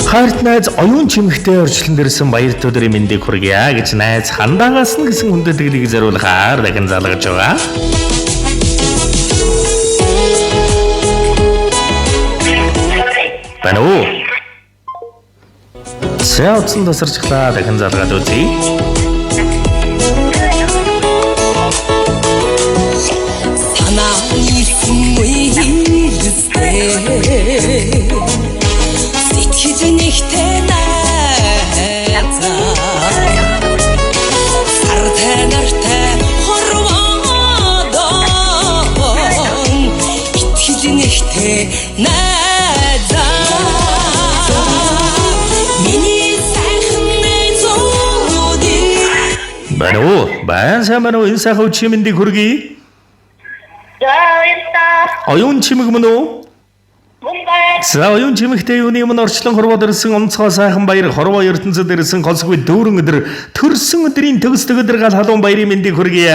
Харт найз оюун чимэгтэй орчлон дэрсэн баяр төдрийн мэндийг хүргье гэж найз хандаагаас нь гэсэн хүндэтгэлийг зориулахаар дахин залгаж байгаа. Бано. Сэвцэн тасарчлаа дахин залгаад үзье. Санаа нийлсэн үеэстэй сэтгэж нэгтэй найзаа сартай нартай хорвоодон итгэж нэгтэй найзаа миний сайхан найзуудыг Бано. Баян самано энэ сайхан чимэндийг хүргье. Оюун чимэг мөн үү? За оюун чимэгтэй юуны өмнө орчлон хорвоод ирсэн онцгой сайхан баяр хорвоо ертөнцөд ирсэн голсгүй дүүрэн өдөр төрсөн өдрийн төгсдөг өдөр гал халуун баярын мэндийг хүргье.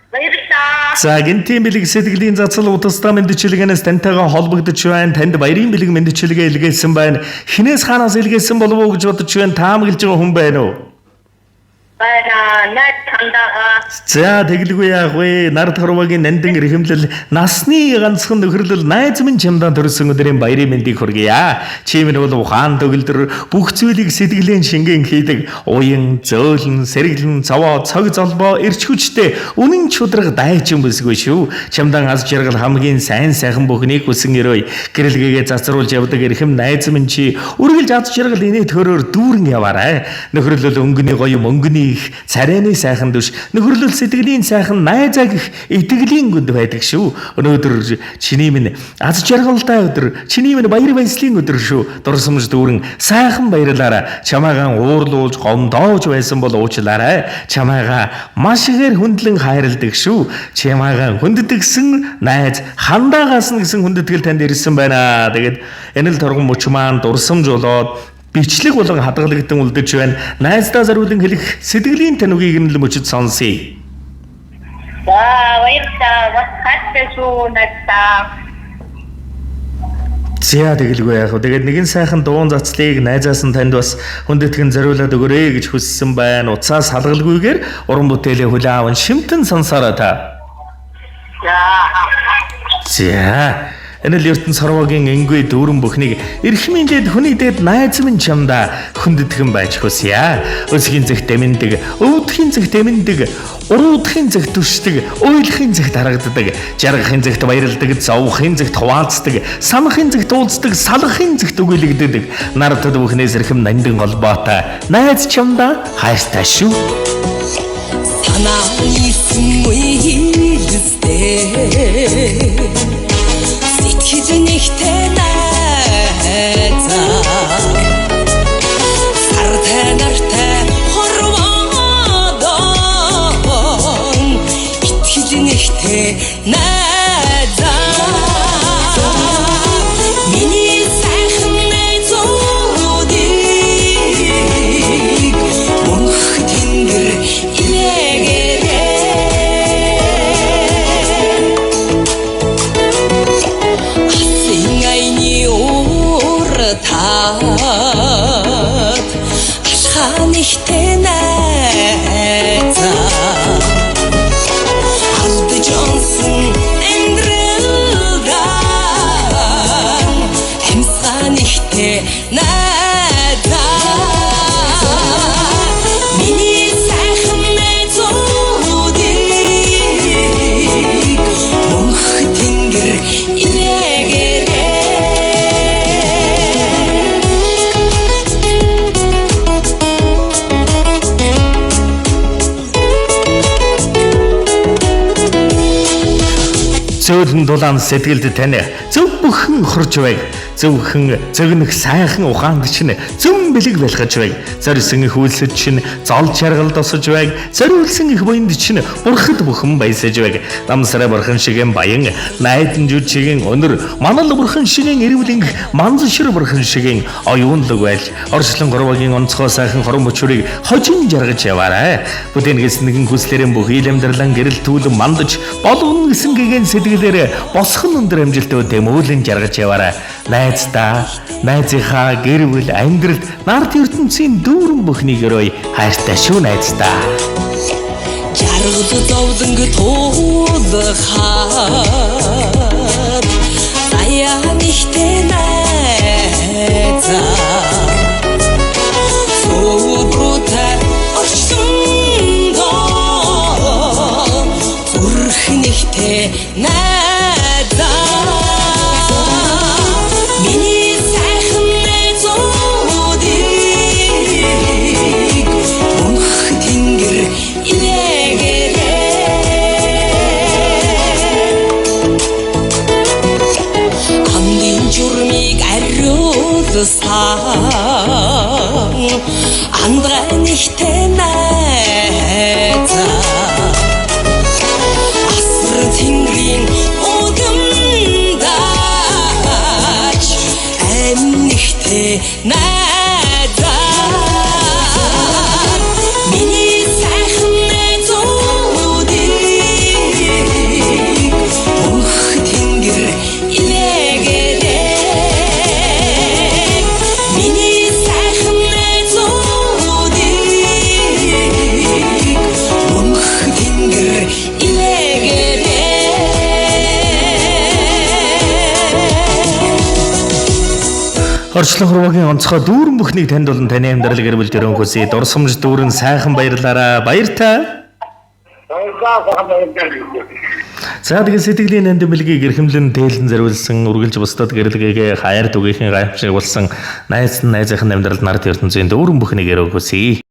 Баярлалаа. За гинтийн бэлэг сэтгэлийн зацал утастаа мэдчилгээнээс тантайгаа холбогдож байна. Танд баярын бэлэг мэдчилгээ илгээсэн байна. Хинээс хаанаас илгээсэн болов уу гэж бодож байна. Таамаглаж байгаа хүн байна уу? Баяна найз тандаага. За тэглгүй яах вэ? Нард хорвогийн нандин эрхэмлэл насны ганцхан нөхөрлөл найз минь чамдаа төрсөн өдрийн баярын мэндийг хүргье. Чимэн бол ухаан төгөлдөр бүх зүйлийг сэтгэлийн шингэн хийдэг. Уян, зөөлөн, сэргэлэн, цаваа, цог золбоо, эрч хүчтэй үнэн чудраг дайчин бүсгүй шүү. Чамдаа аз жаргал хамгийн сайн сайхан бүхнийг хүсэн өрөөй. Гэрэлгээгээ зацруулж явдаг эрхэм найз минь чи үргэлж аз жаргал инээ төрөөр дүүрэн яваарай. Нөхөрлөл өнгөний гоё мөнгөний царайны сайхан дүш нөхөрлөл сэтгэлийн сайхан найзаа гих итгэлийн гүнд байдаг шүү. Өнөөдөр чиний минь аз жаргалтай өдөр, чиний минь баяр баясгалын өдөр шүү. Дурсамж дүүрэн сайхан баярлаарай. Чамаагаан уурлуулж гомдоож байсан бол уучлаарай. Чамаагаа маш ихээр хүндлэн хайрладаг шүү. Чамаагаан хүнддэгсэн найз хандаагаас нь гэсэн хүндэтгэл танд ирсэн байна. Тэгээд энэ л торгон мөч маань дурсамж болоод бичлэг болон хадгалагдсан үлдэж байна. Найздаа зориулан хэлэх сэтгэлийн танугийг нь л мөчөд сонсъё. За баярлалаа. Бас хатчихгүй надаа. За тэгэлгүй яах вэ? Тэгээд нэгэн сайхан дуун зацлыг найзаас нь танд бас хүндэтгэн зориулаад өгөөрэй гэж хүссэн байна. Уцаас халгалгүйгээр уран бүтээлээ хүлээн аван шимтэн сонсоорой та. За энэ л ертөнц хорвогийн энгүй дүүрэн бүхнийг эрхмийн дэд хүний дэд найз минь чамдаа хүндэтгэн байж хүсье. Өсгийн зэгт дэмэндэг, өвдхийн зэгт дэмэндэг, уруудхийн зэгт түшдэг, уйлахын зэгт харагддаг, жаргахын зэгт баярлдаг, зовхын зэгт хуваалцдаг, санахын зэгт уулздаг, салахын зэгт өгүүлэгддэг. Нартад бүхнээс эрхэм нандин холбоотой найз чамдаа хайртай шүү. Санаа нийлсэн үеэстэй сэтгэж нэгтэй найзаа сартай нартай хорвоодон итгэж нэгтэй найзаа миний сайхан найзуудыг мөнх тэнгэр илээгээрэй. Ашхан ихтэй найзаа алдажонсон амьдралдан амьсган ихтэй найзаа миний сайхан найзуудыг мөнх тэнгэр илээгээрэй. Зөөлөн дулаан сэтгэлд тань зөв бүхэн хурж байг. Зөвхөн зөгнөх сайхан ухаанд чинь зөв бэлэг байлгаж байг. Зорьсон их үйлсэд чинь зол чаргалд осож байг. Зориулсан их буйнд чинь бурхад бүхэн баясаж байг. Намсараа бурхан шигэн баян, найдан жүд шигэн өнөр, манал бурхан шигэн эрвлинг, манзшир бурхан шигэн оюунлог байл. Орчлон горвогийн онцгой сайхан хорон бочурыг хожин жаргаж яваарай. Бүтэнгээс нэгэн хүслэрэн бүх ийл амьдралан гэрэл түүлэн мандаж болгон гэсэн гэгэн сэтгэл чиглэлээр босхон өндөр амжилттай тэмүүлэн жаргаж яваарай. Найздаа, найзынхаа гэр бүл амьдралд нарт ертөнцийн дүүрэн бүхнийг өрөөй. Хайртай шүү найздаа. жаргал зовлонг туулахад заяа ихтэй найзаа суугуутай орчсондоо зүрхэн ихтэй найзаа миний сайхан найзуудыг мөнх тэнгэр журмыг ариулсан андгай нэгтэй найзаа асар тэнгэрийн удамдаач ам нэгтэй найзаа миний сайхан найзуудыг мөнх тэнгэр Орчлон хуруугийн онцгой дүүрэн бүхнийг танд болон таны амьдрал гэр бүл төрөн хүсье. Дурсамж дүүрэн сайхан баярлаарай. Баяртай. За тэгээд сэтгэлийн нанд мэлгийг эрхэмлэн тээлэн зориулсан үргэлж бусдад гэрлэгээ хаяр түгээхийн гайхамшиг болсон найзынхын амьдралд нарт ертөнцийн дүүрэн бүхнийг өрөөх хүсье.